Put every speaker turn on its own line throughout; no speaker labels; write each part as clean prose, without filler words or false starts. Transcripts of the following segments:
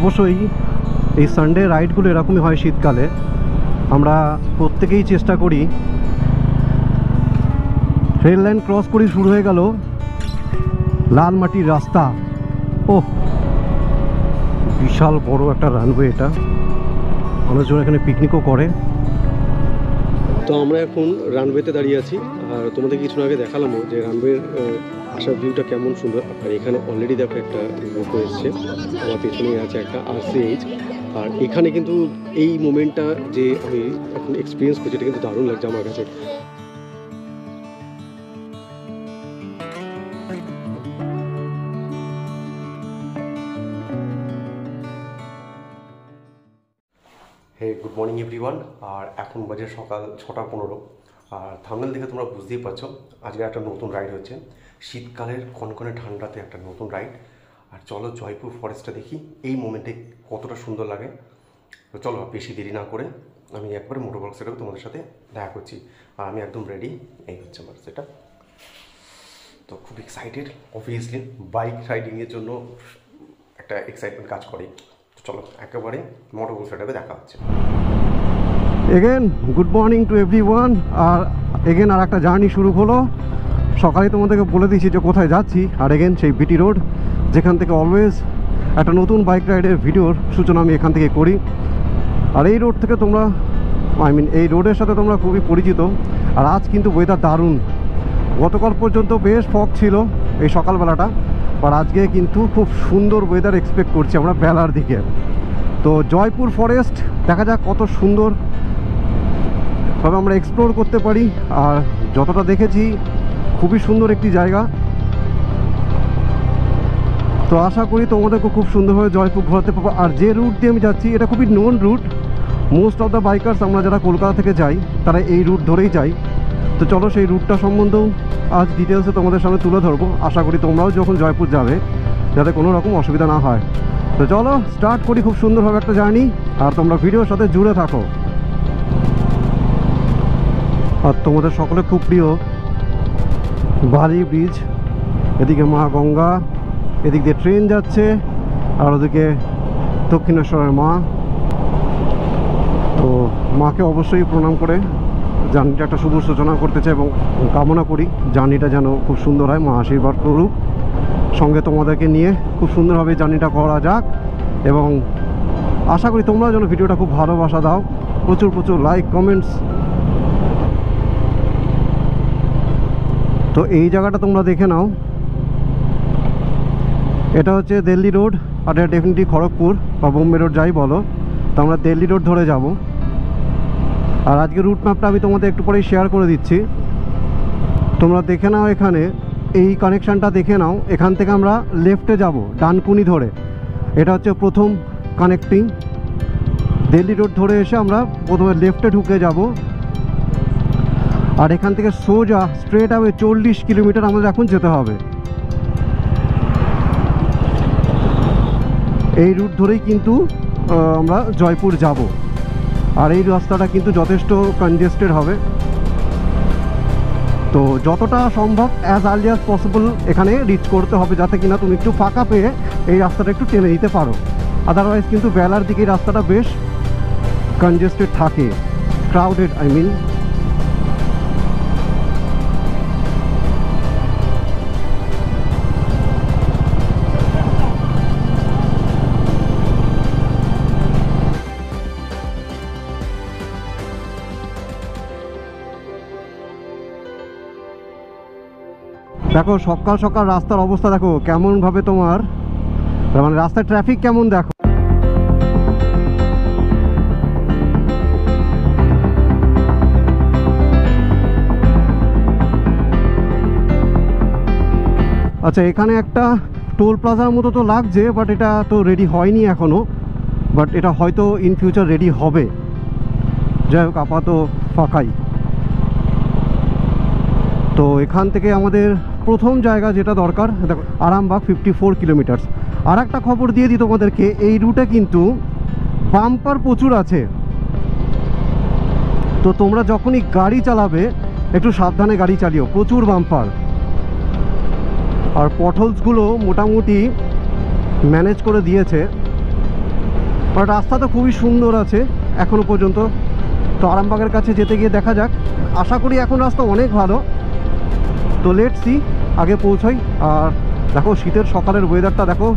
অবশ্যই এই সানডে রাইডগুলো এরকমই হয় শীতকালে। আমরা প্রত্যেকেই চেষ্টা করি। রেল লাইন ক্রস করে শুরু হয়ে গেল লাল মাটির রাস্তা। ওহ, বিশাল বড় একটা রানওয়ে এটা, মানুষজন এখানে পিকনিকও করে। তো আমরা এখন রানওয়েতে দাঁড়িয়ে আছি, আর তোমাদের কিছুক্ষণ আগে দেখালামও যে রানওয়ের আসার ভিউটা কেমন সুন্দর। আর এখানে অলরেডি দেখো একটা লোক এসছে, আমার পেছনে আছে একটা RCH। আর এখানে কিন্তু এই মোমেন্টটা যে আমি এখন এক্সপিরিয়েন্স করছি, এটা কিন্তু দারুণ লাগছে আমার কাছে। Hey good morning everyone. আর এখন বাজে সকাল 6:15। আর থাম্বনেল দেখে তোমরা বুঝতেই পারছো আজকে একটা নতুন রাইড হচ্ছে, শীতকালের কনকনে ঠান্ডাতে একটা নতুন রাইড। আর চলো জয়পুর ফরেস্টটা দেখি এই মোমেন্টে কতটা সুন্দর লাগে। তো চলো বেশি দেরি না করে আমি একবারে মোটর ব্লগ সেটআপে তোমাদের সাথে দেখা করছি। আর আমি একদম রেডি, এই হচ্ছে আমার সেটা। তো খুব এক্সাইটেড, অবভিয়াসলি বাইক রাইডিংয়ের জন্য একটা এক্সাইটমেন্ট কাজ করে। চলো একেবারে মোটর ব্লগ সেটআপে দেখা হচ্ছে। Again good morning to everyone. আর এগেন আর একটা জার্নি শুরু হলো। সকালে তোমাদেরকে বলে দিয়েছি যে কোথায় যাচ্ছি। আর এগেন সেই বিটি রোড, যেখান থেকে অলওয়েজ একটা নতুন বাইক রাইডের ভিডিওর সূচনা আমি এখান থেকে করি। আর এই রোড থেকে তোমরা এই রোডের সাথে তোমরা খুবই পরিচিত। আর আজ কিন্তু ওয়েদার দারুণ। গতকাল পর্যন্ত বেশ ফগ ছিল এই সকালবেলাটা, আর আজকে কিন্তু খুব সুন্দর ওয়েদার এক্সপেক্ট করছি আমরা বেলার দিকে। তো জয়পুর ফরেস্ট দেখা যাক কত সুন্দর তবে আমরা এক্সপ্লোর করতে পারি। আর যতটা দেখেছি খুবই সুন্দর একটি জায়গা। তো আশা করি তোমাদেরকে খুব সুন্দরভাবে জয়পুর ঘোরাতে পারবো। আর যে রুট দিয়ে আমি যাচ্ছি এটা খুবই known route. Most of the bikers আমরা যারা কলকাতা থেকে যাই তারা এই রুট ধরেই যাই। তো চলো সেই রুটটা সম্বন্ধেও আজ ডিটেলসে তোমাদের সামনে তুলে ধরবো। আশা করি তোমরাও যখন জয়পুর যাবে যাতে কোনো রকম অসুবিধা না হয়। তো চলো স্টার্ট করি খুব সুন্দরভাবে একটা জার্নি, আর তোমরা ভিডিওর সাথে জুড়ে থাকো। আর তোমাদের সকলে খুব প্রিয় বালি ব্রিজ, এদিকে মা গঙ্গা, এদিক দিয়ে ট্রেন যাচ্ছে, আর ওদিকে দক্ষিণেশ্বরের মা। তো মাকে অবশ্যই প্রণাম করে জার্নিটা একটা শুভ সূচনা করতে চাই এবং কামনা করি জার্নিটা যেন খুব সুন্দর হয়, মা আশীর্বাদ করুক। সঙ্গে তোমাদেরকে নিয়ে খুব সুন্দরভাবে জার্নিটা করা যাক এবং আশা করি তোমরা যেন ভিডিওটা খুব ভালোবাসা দাও, প্রচুর প্রচুর লাইক কমেন্টস। তো এই জায়গাটা তোমরা দেখে নাও, এটা হচ্ছে দিল্লি রোড, আর এটা ডেফিনেটলি খড়গপুর বা বোম্বে রোড যাই বলো। তো আমরা দিল্লি রোড ধরে যাব। আর আজকে রুট ম্যাপটা আমি তোমাদের একটু পরেই শেয়ার করে দিচ্ছি, তোমরা দেখে নাও। এখানে এই কানেকশানটা দেখে নাও, এখান থেকে আমরা লেফটে যাব ডানকুনি ধরে। এটা হচ্ছে প্রথম কানেক্টিং। দিল্লি রোড ধরে এসে আমরা প্রথমে লেফটে ঢুকে যাব। আর এখান থেকে সোজা স্ট্রেট আওয়ে 40 কিলোমিটার আমাদের এখন যেতে হবে। এই রুট ধরেই কিন্তু আমরা জয়পুর যাব। আর এই রাস্তাটা কিন্তু যথেষ্ট কনজেস্টেড হবে। তো যতটা সম্ভব অ্যাজ আর্লি অ্যাজ পসিবল এখানে রিচ করতে হবে, যাতে কিনা তুমি একটু ফাঁকা পেয়ে এই রাস্তাটা একটু টেনে দিতে পারো। আদারওয়াইজ কিন্তু বেলার দিকে এই রাস্তাটা বেশ কনজেস্টেড থাকে, ক্রাউডেড আই মিন। দেখো সকাল সকাল রাস্তার অবস্থা দেখো কেমনভাবে, তোমার মানে রাস্তায় ট্রাফিক কেমন দেখো। আচ্ছা, এখানে একটা টোল প্লাজার মতো তো লাগছে, বাট এটা তো রেডি হয়নি এখনও, বাট এটা হয়তো ইন ফিউচার রেডি হবে। যাই হোক, আপাতত ফাঁকাই। তো এখান থেকে আমাদের প্রথম জায়গা যেটা দরকার, দেখো আরামবাগ 54 কিলোমিটার। আর একটা খবর দিয়ে দিই তোমাদেরকে, এই রুটে কিন্তু বাম্পার প্রচুর আছে। তো তোমরা যখনই গাড়ি চালাবে একটু সাবধানে গাড়ি চালিও, প্রচুর বাম্পার। আর পটহোলসগুলো মোটামুটি ম্যানেজ করে দিয়েছে।
আর রাস্তা তো খুবই সুন্দর আছে এখনো পর্যন্ত। তো আরামবাগের কাছে যেতে গিয়ে দেখা যাক, আশা করি এখন রাস্তা অনেক ভালো। তো লেটস সি, আগে পৌঁছাই। আর দেখো শীতের সকালের ওয়েদারটা দেখো,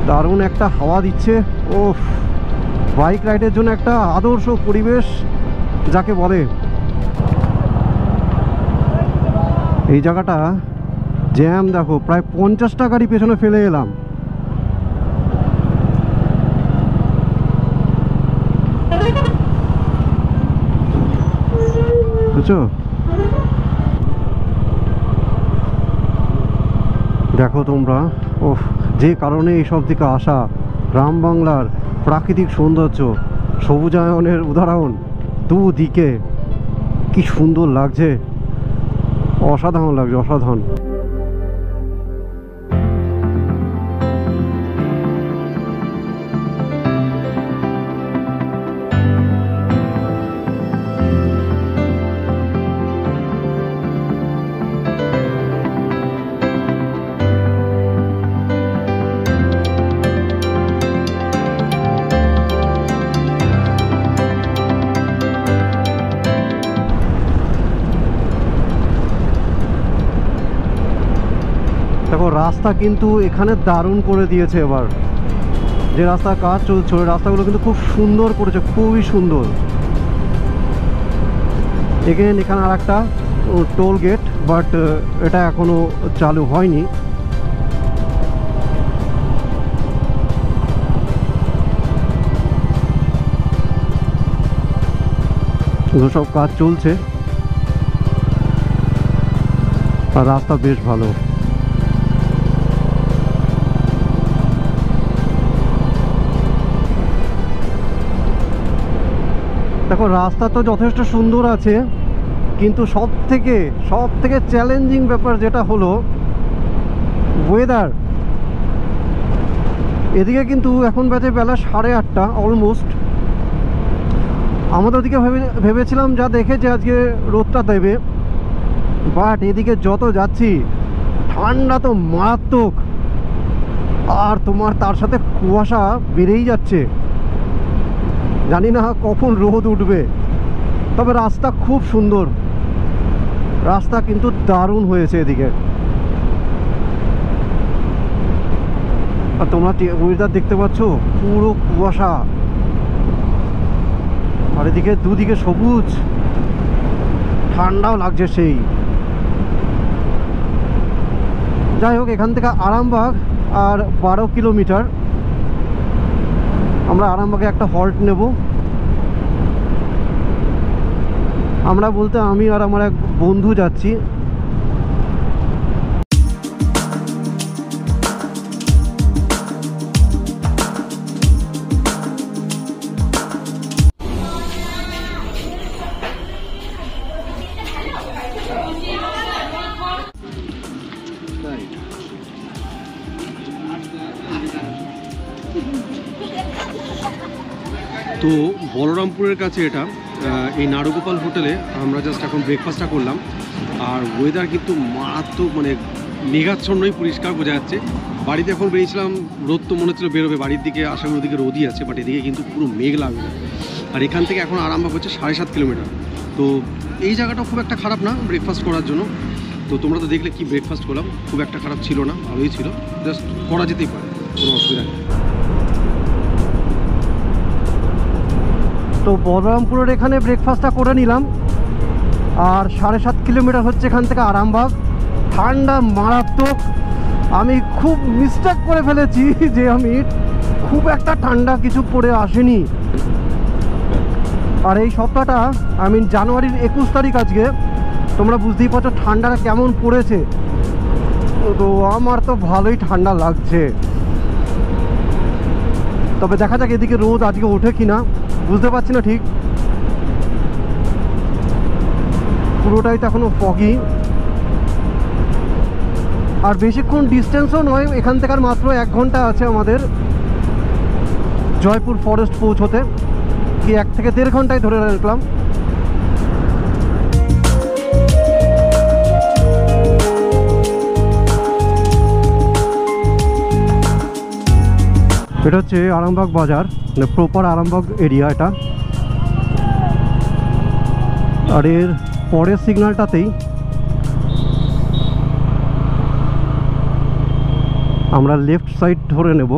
দারুণ একটা হাওয়া দিচ্ছে। ও বাইক রাইডের জন্য একটা আদর্শ পরিবেশ যাকে বলে। এই জায়গাটা জ্যাম দেখো, প্রায় 50টা গাড়ি পেছনে ফেলে এলাম। বুঝছো, দেখো তোমরা, ওহ যে কারণে এইসব দিকে আসা, গ্রাম বাংলার প্রাকৃতিক সৌন্দর্য, সবুজায়নের উদাহরণ দুদিকে, কি সুন্দর লাগছে, অসাধারণ লাগছে, অসাধারণ। দেখো রাস্তা কিন্তু এখানে দারুণ করে দিয়েছে। এবার যে রাস্তার কাজ চলছে ওই রাস্তাগুলো কিন্তু খুব সুন্দর করেছে, খুবই সুন্দর। এখানে আর একটা টোল গেট, বাট এটা এখনো চালু হয়নি। সব কাজ চলছে আর রাস্তা বেশ ভালো। দেখো রাস্তা তো যথেষ্ট সুন্দর আছে, কিন্তু সব থেকে চ্যালেঞ্জিং ব্যাপার যেটা হলো ওয়েদার। এদিকে কিন্তু এখন বাজে বেলা 8:30 অলমোস্ট। আমাদের ওদিকে ভেবেছিলাম যা দেখেছি আজকে রোদটা দেবে, বাট এদিকে যত যাচ্ছি ঠান্ডা তো মারাত্মক, আর তোমার তার সাথে কুয়াশা বেড়েই যাচ্ছে। জানি না কখন রোদ উঠবে, তবে রাস্তা খুব সুন্দর, রাস্তা কিন্তু দারুণ হয়েছে এদিকে। আর তোমরা ওয়েদার দেখতে পাচ্ছ, পুরো কুয়াশা, আর এদিকে দুদিকে সবুজ, ঠান্ডাও লাগছে সেই। যাই হোক, এখান থেকে আরামবাগ আর 12 কিলোমিটার। আমরা আরামবাগে একটা হল্ট নেব। আমরা বলতে আমি আর আমার এক বন্ধু যাচ্ছি। তো বলরামপুরের কাছে এটা, এই নারুগোপাল হোটেলে আমরা জাস্ট এখন ব্রেকফাস্টটা করলাম। আর ওয়েদার কিন্তু মারাত্মক, মানে মেঘাচ্ছন্নই পরিষ্কার বোঝা যাচ্ছে। বাড়িতে এখন বেরিয়েছিলাম, রোদ তো মনে হচ্ছিল বেরোবে, বাড়ির দিকে আসার ওদিকে রোদই আছে, বাট এদিকে কিন্তু পুরো মেঘ লাগবে। আর এখান থেকে এখন আরামবাগ হচ্ছে 7.5 কিলোমিটার। তো এই জায়গাটা খুব একটা খারাপ না ব্রেকফাস্ট করার জন্য। তো তোমরা তো দেখলে কি ব্রেকফাস্ট করলাম, খুব একটা খারাপ ছিল না, ভালোই ছিল, জাস্ট করা যেতেই পারে, কোনো অসুবিধা নেই। তো বলরামপুরের এখানে ব্রেকফাস্টটা করে নিলাম। আর 7.5 কিলোমিটার হচ্ছে এখান থেকে আরামবাগ। ঠান্ডা মারাত্মক, আমি খুব মিস্টেক করে ফেলেছি যে আমি খুব একটা ঠান্ডা কিছু পরে আসেনি। আর এই সপ্তাহটা, জানুয়ারির 21 তারিখ আজকে, তোমরা বুঝতেই পারছো ঠান্ডাটা কেমন পড়েছে। তো আমার তো ভালোই ঠান্ডা লাগছে, তবে দেখা যাক এদিকে রোদ আজকে ওঠে কিনা, বুঝতে পারছি না ঠিক। পুরোটাই তো এখনো ফগি। আর বেশিক্ষণ ডিস্টেন্সও নয়, এখান থেকে আর মাত্র 1 ঘন্টা আছে আমাদের জয়পুর ফরেস্ট পৌঁছতে, কি 1 থেকে 1.5 ঘন্টায় ধরে রাখলাম।
এটা হচ্ছে আরামবাগ বাজার, মানে প্রপার আরামবাগ এরিয়া এটা। আর এর পরের সিগন্যালটাতেই আমরা লেফট সাইড ধরে নেব।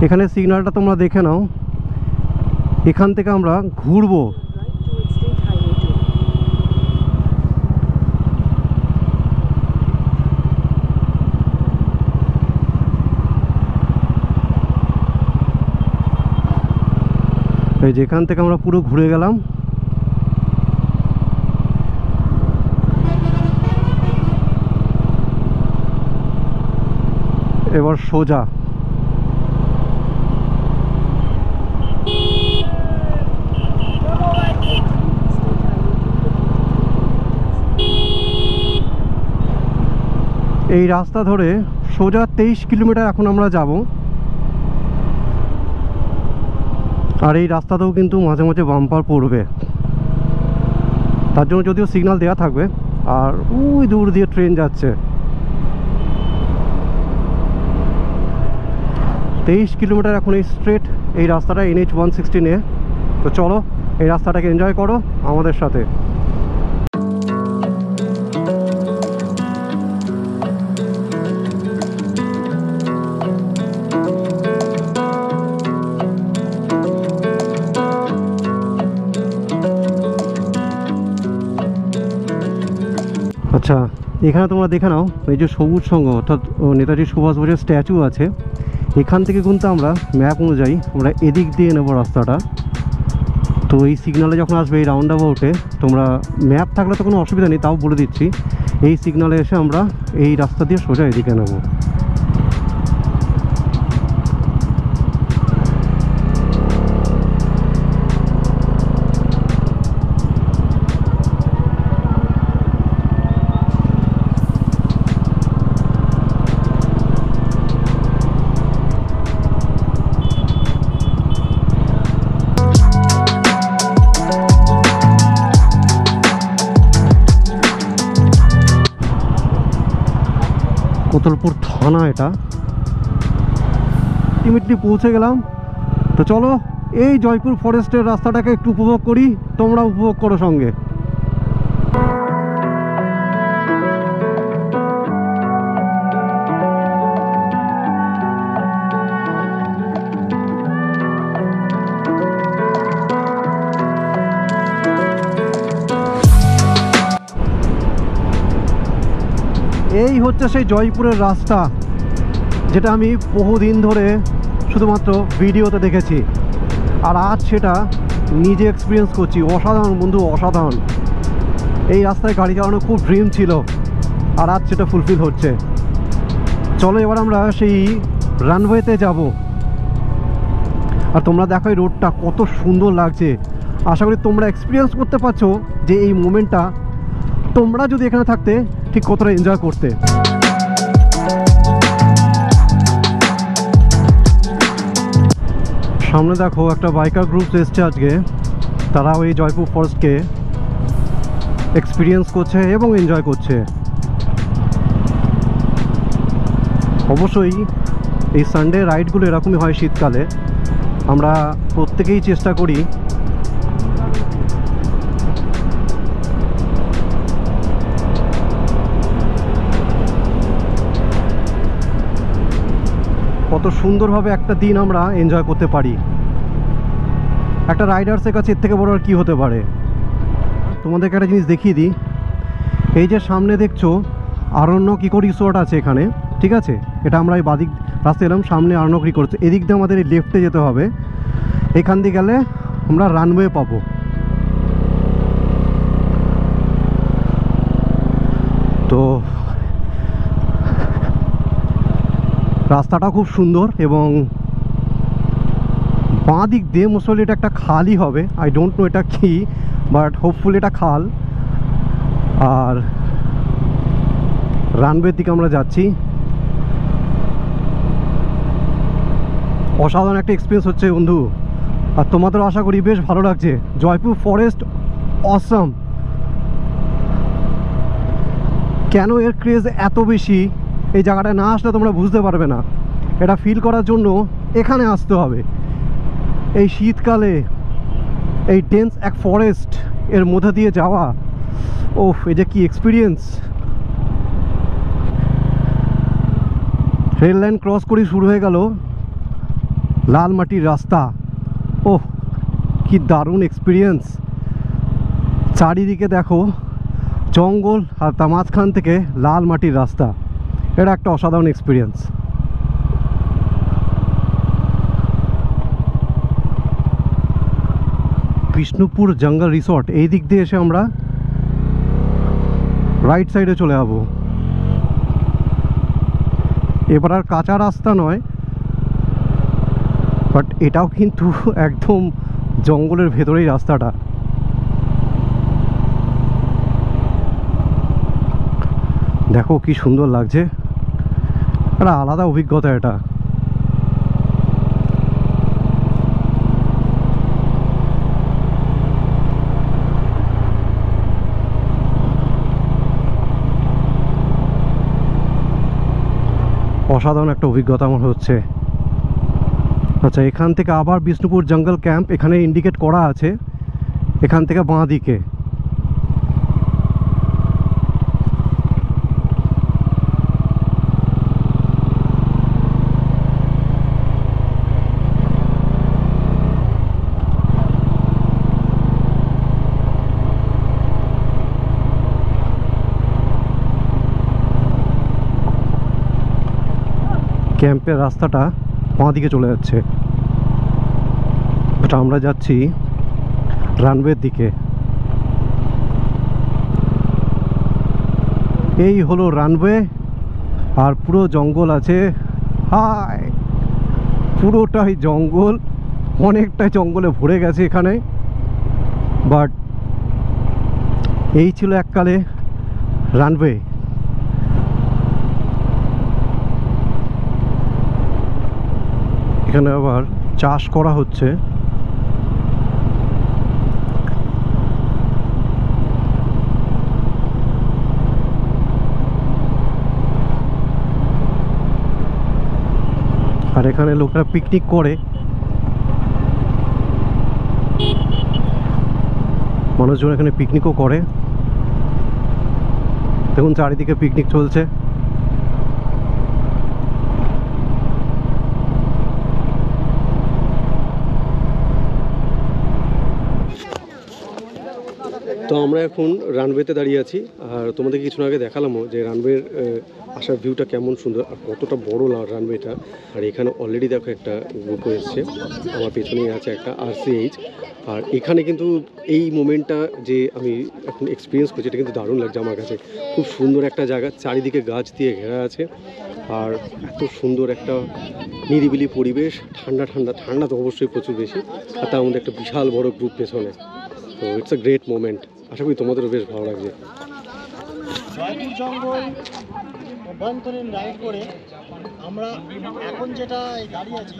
এখানে সিগন্যালটা তোমরা দেখে নাও, এখান থেকে আমরা ঘুরবো। এই যেখান থেকে আমরা পুরো ঘুরে গেলাম, এবার সোজা এই রাস্তা ধরে সোজা 23 কিলোমিটার এখন আমরা যাব। আর এই রাস্তাতেও কিন্তু মাঝে মাঝে বাম্পার পড়বে, তার জন্য যদিও সিগন্যাল দেওয়া থাকবে। আর ওই দূর দিয়ে ট্রেন যাচ্ছে। 23 কিলোমিটার এখন এই স্ট্রেট এই রাস্তাটা NH 116 তো চলো এই রাস্তাটাকে এনজয় করো আমাদের সাথে। আচ্ছা, এখানে তোমরা দেখে নাও এই যে সবুজ সংঘ অর্থাৎ নেতাজি সুভাষ বোসের স্ট্যাচু আছে, এখান থেকে কিন্তু আমরা ম্যাপ অনুযায়ী আমরা এদিক দিয়ে নেব রাস্তাটা। তো এই সিগনালে যখন আসবে এই রাউন্ড অ্যাবাউটে, তোমরা ম্যাপ থাকলে তো কোনো অসুবিধা নেই, তাও বলে দিচ্ছি এই সিগনালে এসে আমরা এই রাস্তা দিয়ে সোজা এদিকে নেব। কোতলপুর থানা এটা, আলটিমেটলি পৌঁছে গেলাম। তো চলো এই জয়পুর ফরেস্টের রাস্তাটাকে একটু উপভোগ করি, তোমরা উপভোগ করো সঙ্গে। এই হচ্ছে সেই জয়পুরের রাস্তা, যেটা আমি বহুদিন ধরে শুধুমাত্র ভিডিওতে দেখেছি, আর আজ সেটা নিজে এক্সপিরিয়েন্স করছি। অসাধারণ বন্ধু, অসাধারণ। এই রাস্তায় গাড়ি চালানো খুব ড্রিম ছিল, আর আজ সেটা ফুলফিল হচ্ছে। চলো এবার আমরা সেই রানওয়েতে যাব। আর তোমরা দেখো এই রোডটা কত সুন্দর লাগছে। আশা করি তোমরা এক্সপিরিয়েন্স করতে পারছো যে এই মোমেন্টটা তোমরা যদি এখানে থাকতে ঠিক কতটা এনজয় করতে। সামনে দেখো একটা বাইকার গ্রুপ এসছে আজকে, তারাও এই জয়পুর ফরেস্টকে এক্সপিরিয়েন্স করছে এবং এনজয় করছে। অবশ্যই এই সানডে রাইডগুলো এরকমই হয় শীতকালে। আমরা প্রত্যেকেই চেষ্টা করি কত সুন্দরভাবে একটা দিন আমরা এনজয় করতে পারি। একটা রাইডার্সের কাছে এর থেকে বড় আর কী হতে পারে। তোমাদেরকে একটা জিনিস দেখিয়ে দিই, এই যে সামনে দেখছো আরণ্যক ইকো রিসোর্ট আছে এখানে, ঠিক আছে? এটা আমরা এই বাদিক রাস্তা এলাম, সামনে আরণ্যক রিসোর্ট, এদিক দিয়ে আমাদের এই লেফটে যেতে হবে। এখান দিয়ে গেলে আমরা রানওয়ে পাবো। তো রাস্তাটা খুব সুন্দর এবং বাঁ দিক দিয়ে মোস্টলি এটা একটা খালই হবে। আই ডোন্ট নো এটা কি, বাট হোপফুলি এটা খাল। আর রানওয়ের দিকে আমরা যাচ্ছি। অসাধারণ একটা এক্সপিরিয়েন্স হচ্ছে বন্ধু, আর তোমাদের আশা করি বেশ ভালো লাগছে। Jaipur forest awesome. কেন এর ক্রেজ এত বেশি এই জায়গাটায় না আসলে তোমরা বুঝতে পারবে না। এটা ফিল করার জন্য এখানে আসতে হবে। এই শীতকালে এই ডেন্স এক ফরেস্ট এর মধ্যে দিয়ে যাওয়া, ওফ, এই যে কি এক্সপিরিয়েন্স। রেল লাইন ক্রস করে শুরু হয়ে গেল লাল মাটির রাস্তা। ওহ, কি দারুণ এক্সপিরিয়েন্স। চারিদিকে দেখো জঙ্গল, আর তার মাঝখান থেকে লাল মাটির রাস্তা। এটা একটা অসাধারণ এক্সপিরিয়েন্স। বিষ্ণুপুর জঙ্গল রিসর্ট, এই দিক দিয়ে এসে আমরা রাইট সাইডে চলে যাব। এবার আর কাঁচা রাস্তা নয়, বাট এটাও কিন্তু একদম জঙ্গলের ভেতরেই রাস্তাটা। দেখো কি সুন্দর লাগছে, একটা আলাদা অভিজ্ঞতা এটা। অসাধারণ একটা অভিজ্ঞতা আমার হচ্ছে। আচ্ছা, এখান থেকে আবার বিষ্ণুপুর জঙ্গল ক্যাম্প এখানে ইন্ডিকেট করা আছে, এখান থেকে বাঁ দিকে। ক্যাম্পের রাস্তাটা বাঁ দিকে চলে যাচ্ছে, বাট আমরা যাচ্ছি রানওয়ের দিকে। এই হলো রানওয়ে, আর পুরো জঙ্গল আছে। হাই, পুরোটাই জঙ্গল, অনেকটাই জঙ্গলে ভরে গেছে এখানে। বাট এই ছিল এককালে রানওয়ে। এখানে আবার চাষ করা হচ্ছে। আর এখানে লোকেরা পিকনিক করে, মানুষজন এখানে পিকনিকও করে। দেখুন চারিদিকে পিকনিক চলছে।
তো আমরা এখন রানওয়েতে দাঁড়িয়ে আছি, আর তোমাদের কিছুক্ষণ আগে দেখালামও যে রানওয়ের আসার ভিউটা কেমন সুন্দর আর কতটা বড় রানওয়েটা। আর এখানে অলরেডি দেখো একটা গ্রুপ এসছে, আমার পেছনেই আছে একটা RCH। আর এখানে কিন্তু এই মোমেন্টটা যে আমি এখন এক্সপিরিয়েন্স করছি, এটা কিন্তু দারুণ লাগছে আমার কাছে। খুব সুন্দর একটা জায়গা, চারিদিকে গাছ দিয়ে ঘেরা আছে, আর এত সুন্দর একটা নিরিবিলি পরিবেশ, ঠান্ডা ঠান্ডা, ঠান্ডা তো অবশ্যই প্রচুর বেশি, আর তার মধ্যে একটা বিশাল বড় গ্রুপ পেছনে। তো ইটস আ গ্রেট মোমেন্ট, আশা করি তোমাদেরও বেশ ভালো লাগছে।
জয়পুর জঙ্গল অভ্যন্তরীণ রাইড করে আমরা এখন যেটা দাঁড়িয়ে আছি